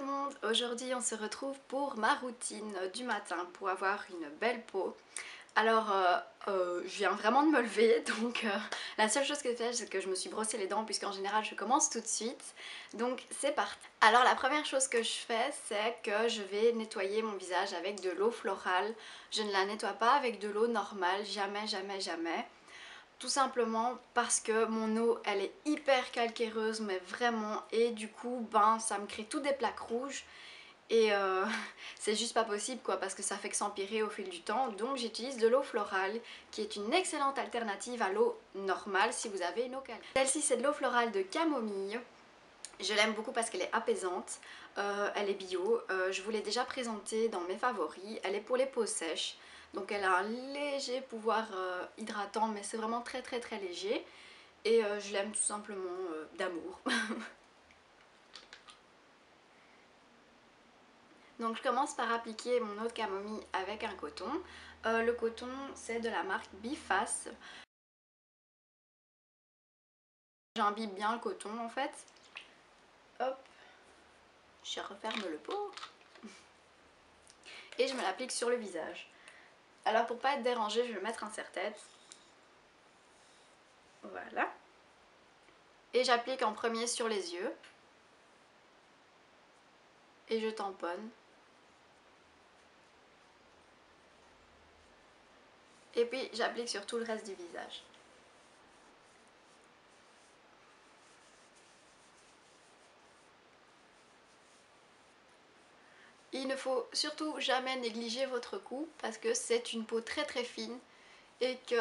le monde, aujourd'hui on se retrouve pour ma routine du matin pour avoir une belle peau. Alors je viens vraiment de me lever donc la seule chose que j'ai fait c'est que je me suis brossé les dents puisqu'en général je commence tout de suite. Donc c'est parti. Alors la première chose que je fais c'est que je vais nettoyer mon visage avec de l'eau florale. Je ne la nettoie pas avec de l'eau normale, jamais jamais jamais. Tout simplement parce que mon eau elle est hyper calcaireuse mais vraiment, et du coup ben ça me crée tout des plaques rouges et c'est juste pas possible quoi, parce que ça fait que s'empirer au fil du temps. Donc j'utilise de l'eau florale qui est une excellente alternative à l'eau normale si vous avez une eau calcaire. Celle-ci c'est de l'eau florale de camomille. Je l'aime beaucoup parce qu'elle est apaisante, elle est bio, je vous l'ai déjà présentée dans mes favoris, elle est pour les peaux sèches, donc elle a un léger pouvoir hydratant mais c'est vraiment très très très léger et je l'aime tout simplement d'amour. Donc je commence par appliquer mon eau de camomille avec un coton. Le coton c'est de la marque Biface. J'imbibe bien le coton en fait. Hop, je referme le pot et je me l'applique sur le visage. Alors pour pas être dérangée, je vais mettre un serre-tête. Voilà. Et j'applique en premier sur les yeux. Et je tamponne. Et puis j'applique sur tout le reste du visage. Il ne faut surtout jamais négliger votre cou parce que c'est une peau très très fine et que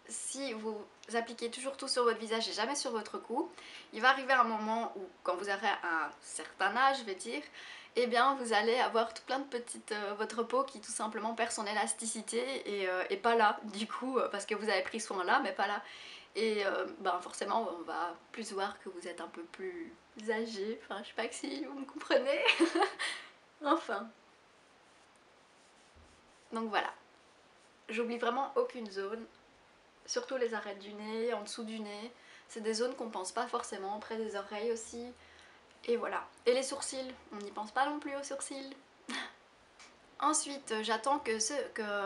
si vous appliquez toujours tout sur votre visage et jamais sur votre cou, il va arriver un moment où quand vous aurez un certain âge, je vais dire, eh bien vous allez avoir tout plein de petites... votre peau qui tout simplement perd son élasticité et pas là du coup parce que vous avez pris soin là mais pas là. Et ben forcément on va plus voir que vous êtes un peu plus âgé, enfin je sais pas si vous me comprenez. Enfin. Donc voilà. J'oublie vraiment aucune zone. Surtout les arêtes du nez, en dessous du nez. C'est des zones qu'on pense pas forcément, près des oreilles aussi. Et voilà. Et les sourcils, on n'y pense pas non plus aux sourcils. Ensuite, j'attends que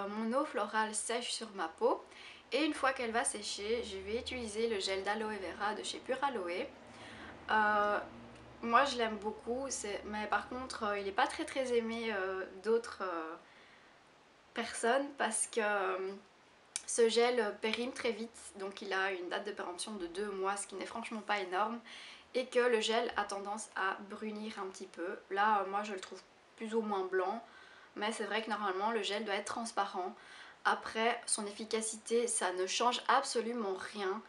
mon eau florale sèche sur ma peau. Et une fois qu'elle va sécher, je vais utiliser le gel d'aloe vera de chez Pure Aloe. Moi je l'aime beaucoup, mais par contre il n'est pas très très aimé d'autres personnes parce que ce gel périme très vite, donc il a une date de péremption de 2 mois, ce qui n'est franchement pas énorme, et que le gel a tendance à brunir un petit peu. Là moi je le trouve plus ou moins blanc, mais c'est vrai que normalement le gel doit être transparent. Après son efficacité ça ne change absolument rien.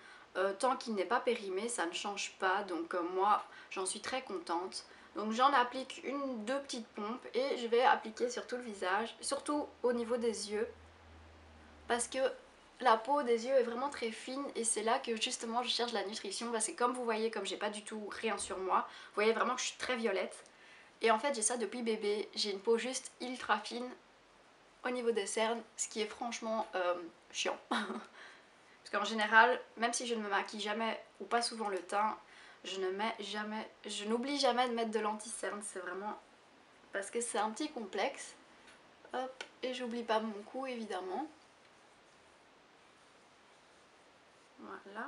Tant qu'il n'est pas périmé ça ne change pas, donc moi j'en suis très contente. Donc j'en applique deux petites pompes et je vais appliquer sur tout le visage, surtout au niveau des yeux, parce que la peau des yeux est vraiment très fine et c'est là que justement je cherche la nutrition, parce que comme vous voyez, comme j'ai pas du tout rien sur moi, vous voyez vraiment que je suis très violette. Et en fait j'ai ça depuis bébé, j'ai une peau juste ultra fine au niveau des cernes, ce qui est franchement chiant. Parce qu'en général, même si je ne me maquille jamais ou pas souvent le teint, je n'oublie jamais de mettre de l'anti-cerne, c'est vraiment parce que c'est un petit complexe. Hop, et j'oublie pas mon cou évidemment. Voilà.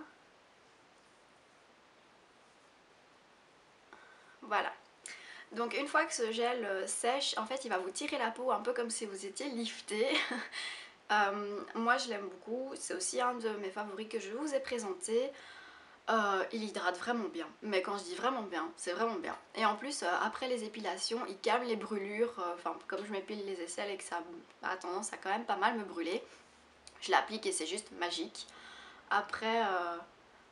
Voilà. Donc une fois que ce gel sèche, en fait il va vous tirer la peau un peu comme si vous étiez lifté. Moi je l'aime beaucoup, c'est aussi un de mes favoris que je vous ai présenté. Il hydrate vraiment bien, mais quand je dis vraiment bien, c'est vraiment bien. Et en plus après les épilations il calme les brûlures, enfin comme je m'épile les aisselles et que ça a tendance à quand même pas mal me brûler, je l'applique et c'est juste magique. Après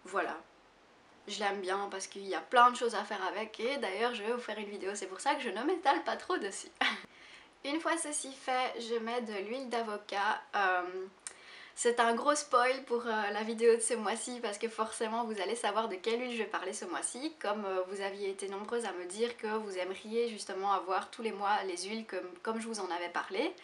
voilà, je l'aime bien parce qu'il y a plein de choses à faire avec, et d'ailleurs je vais vous faire une vidéo, c'est pour ça que je ne m'étale pas trop dessus. Une fois ceci fait, je mets de l'huile d'avocat. C'est un gros spoil pour la vidéo de ce mois-ci parce que forcément vous allez savoir de quelle huile je vais parler ce mois-ci. Comme vous aviez été nombreuses à me dire que vous aimeriez justement avoir tous les mois les huiles comme je vous en avais parlé,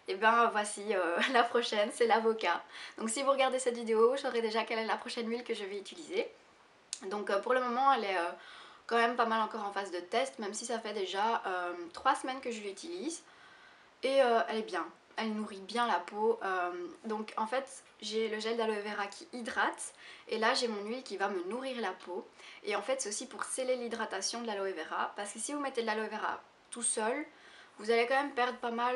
et bien voici la prochaine, c'est l'avocat. Donc si vous regardez cette vidéo, je saurai déjà quelle est la prochaine huile que je vais utiliser. Donc pour le moment elle est quand même pas mal encore en phase de test, même si ça fait déjà 3 semaines que je l'utilise. Et elle est bien, elle nourrit bien la peau. Donc en fait j'ai le gel d'aloe vera qui hydrate et là j'ai mon huile qui va me nourrir la peau. Et en fait c'est aussi pour sceller l'hydratation de l'aloe vera, parce que si vous mettez de l'aloe vera tout seul, vous allez quand même perdre pas mal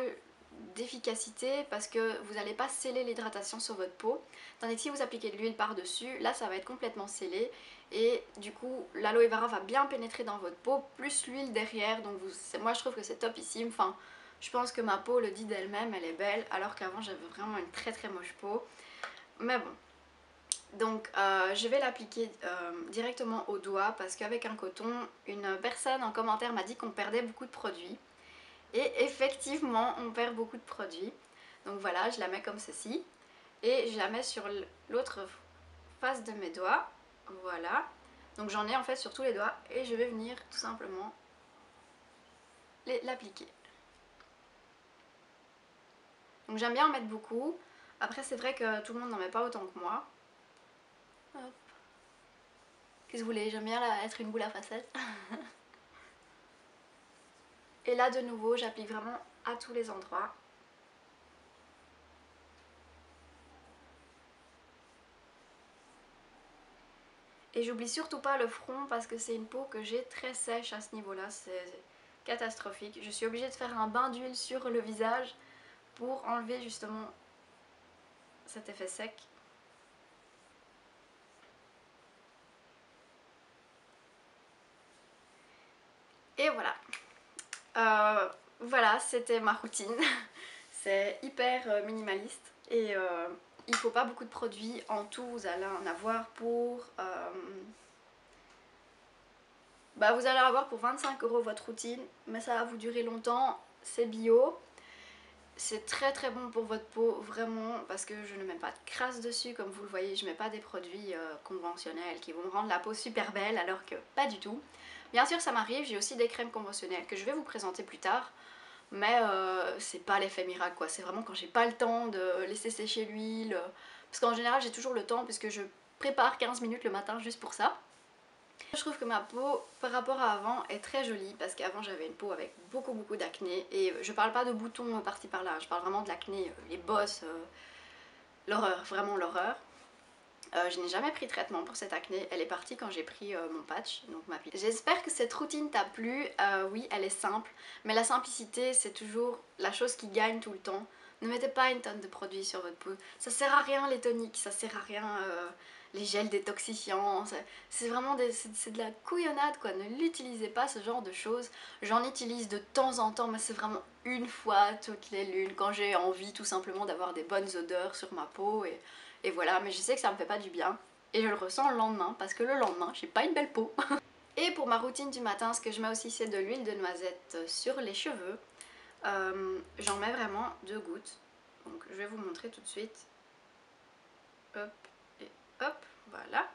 d'efficacité parce que vous n'allez pas sceller l'hydratation sur votre peau. Tandis que si vous appliquez de l'huile par dessus, là ça va être complètement scellé et du coup l'aloe vera va bien pénétrer dans votre peau, plus l'huile derrière. Donc moi je trouve que c'est topissime. Enfin, je pense que ma peau le dit d'elle-même, elle est belle, alors qu'avant j'avais vraiment une très moche peau. Mais bon. Donc je vais l'appliquer directement au doigt parce qu'avec un coton, une personne en commentaire m'a dit qu'on perdait beaucoup de produits. Et effectivement, on perd beaucoup de produits. Donc voilà, je la mets comme ceci. Et je la mets sur l'autre face de mes doigts. Voilà. Donc j'en ai en fait sur tous les doigts. Et je vais venir tout simplement l'appliquer. Donc j'aime bien en mettre beaucoup. Après c'est vrai que tout le monde n'en met pas autant que moi. Hop. Qu'est-ce que vous voulez, j'aime bien être une boule à facettes. Et là de nouveau j'applique vraiment à tous les endroits. Et j'oublie surtout pas le front parce que c'est une peau que j'ai très sèche à ce niveau-là, c'est catastrophique. Je suis obligée de faire un bain d'huile sur le visage pour enlever justement cet effet sec. Et voilà. Voilà, c'était ma routine. C'est hyper minimaliste et il faut pas beaucoup de produits. En tout, vous allez en avoir pour... vous allez avoir pour 25 € votre routine, mais ça va vous durer longtemps. C'est bio. C'est très bon pour votre peau, vraiment, parce que je ne mets pas de crasse dessus, comme vous le voyez, je mets pas des produits conventionnels qui vont me rendre la peau super belle, alors que pas du tout. Bien sûr ça m'arrive, j'ai aussi des crèmes conventionnelles que je vais vous présenter plus tard, mais c'est pas l'effet miracle quoi, c'est vraiment quand j'ai pas le temps de laisser sécher l'huile, parce qu'en général j'ai toujours le temps puisque je prépare 15 minutes le matin juste pour ça. Je trouve que ma peau par rapport à avant est très jolie parce qu'avant j'avais une peau avec beaucoup d'acné et je parle pas de boutons par-ci par-là, je parle vraiment de l'acné, les bosses, l'horreur, vraiment l'horreur. Je n'ai jamais pris de traitement pour cette acné, elle est partie quand j'ai pris mon patch, donc ma pilule. J'espère que cette routine t'a plu, oui elle est simple, mais la simplicité c'est toujours la chose qui gagne tout le temps. Ne mettez pas une tonne de produits sur votre peau, ça sert à rien les toniques, ça sert à rien les gels détoxifiants, c'est vraiment c'est de la couillonnade quoi, ne l'utilisez pas ce genre de choses. J'en utilise de temps en temps mais c'est vraiment une fois toutes les lunes quand j'ai envie tout simplement d'avoir des bonnes odeurs sur ma peau et voilà, mais je sais que ça me fait pas du bien et je le ressens le lendemain parce que le lendemain j'ai pas une belle peau. Et pour ma routine du matin, ce que je mets aussi c'est de l'huile de noisette sur les cheveux. J'en mets vraiment 2 gouttes, donc je vais vous montrer tout de suite. Hop et hop, voilà.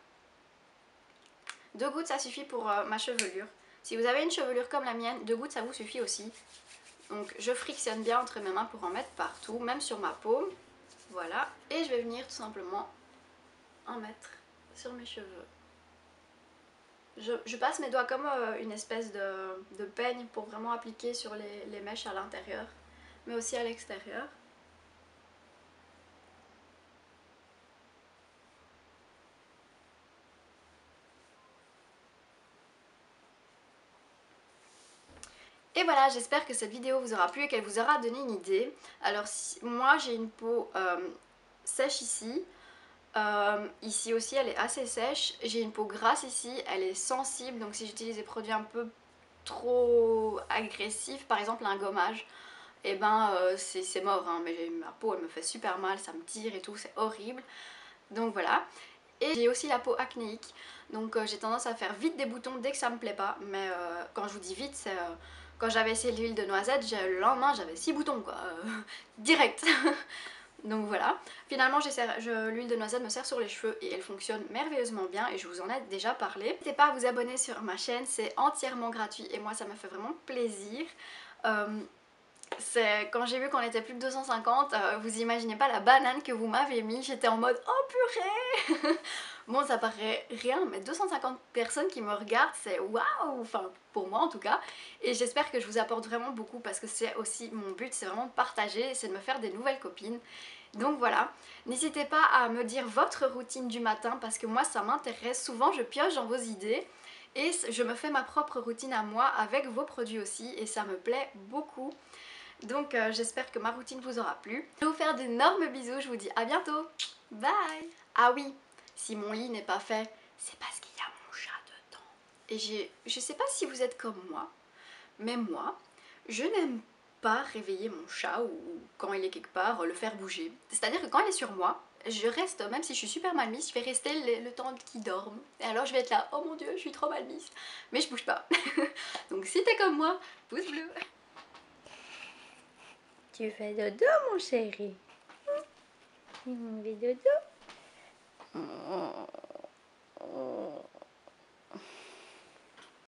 2 gouttes ça suffit pour ma chevelure. Si vous avez une chevelure comme la mienne, 2 gouttes ça vous suffit aussi. Donc je frictionne bien entre mes mains pour en mettre partout, même sur ma paume. Voilà, et je vais venir tout simplement en mettre sur mes cheveux. Je passe mes doigts comme une espèce de peigne pour vraiment appliquer sur les mèches à l'intérieur, mais aussi à l'extérieur. Et voilà, j'espère que cette vidéo vous aura plu et qu'elle vous aura donné une idée. Alors moi j'ai une peau sèche ici. Ici aussi elle est assez sèche, j'ai une peau grasse ici, elle est sensible, donc si j'utilise des produits un peu trop agressifs, par exemple un gommage, et ben c'est mort, hein, mais ma peau elle me fait super mal, ça me tire et tout, c'est horrible. Donc voilà. Et j'ai aussi la peau acnéique, donc j'ai tendance à faire vite des boutons dès que ça me plaît pas, mais quand je vous dis vite, c'est quand j'avais essayé l'huile de noisette, le lendemain j'avais 6 boutons quoi, direct. Donc voilà, finalement l'huile de noisette me sert sur les cheveux et elle fonctionne merveilleusement bien et je vous en ai déjà parlé. N'hésitez pas à vous abonner sur ma chaîne, c'est entièrement gratuit et moi ça me fait vraiment plaisir. Quand j'ai vu qu'on était plus de 250, vous imaginez pas la banane que vous m'avez mis, j'étais en mode oh purée. Bon, ça paraît rien, mais 250 personnes qui me regardent, c'est waouh, enfin pour moi en tout cas. Et j'espère que je vous apporte vraiment beaucoup parce que c'est aussi mon but, c'est vraiment de partager, c'est de me faire des nouvelles copines. Donc voilà, n'hésitez pas à me dire votre routine du matin parce que moi ça m'intéresse. Souvent je pioche dans vos idées et je me fais ma propre routine à moi avec vos produits aussi et ça me plaît beaucoup. Donc j'espère que ma routine vous aura plu. Je vais vous faire d'énormes bisous, je vous dis à bientôt. Bye. Ah oui, si mon lit n'est pas fait, c'est parce qu'il y a mon chat dedans. Et je sais pas si vous êtes comme moi, mais moi, je n'aime pas réveiller mon chat ou quand il est quelque part, le faire bouger. C'est-à-dire que quand il est sur moi, je reste, même si je suis super mal mise, je vais rester le temps qu'il dorme. Et alors je vais être là, oh mon dieu, je suis trop mal mise. Mais je bouge pas. Donc si t'es comme moi, pouce bleu. Tu fais dodo, mon chéri? Il fait dodo.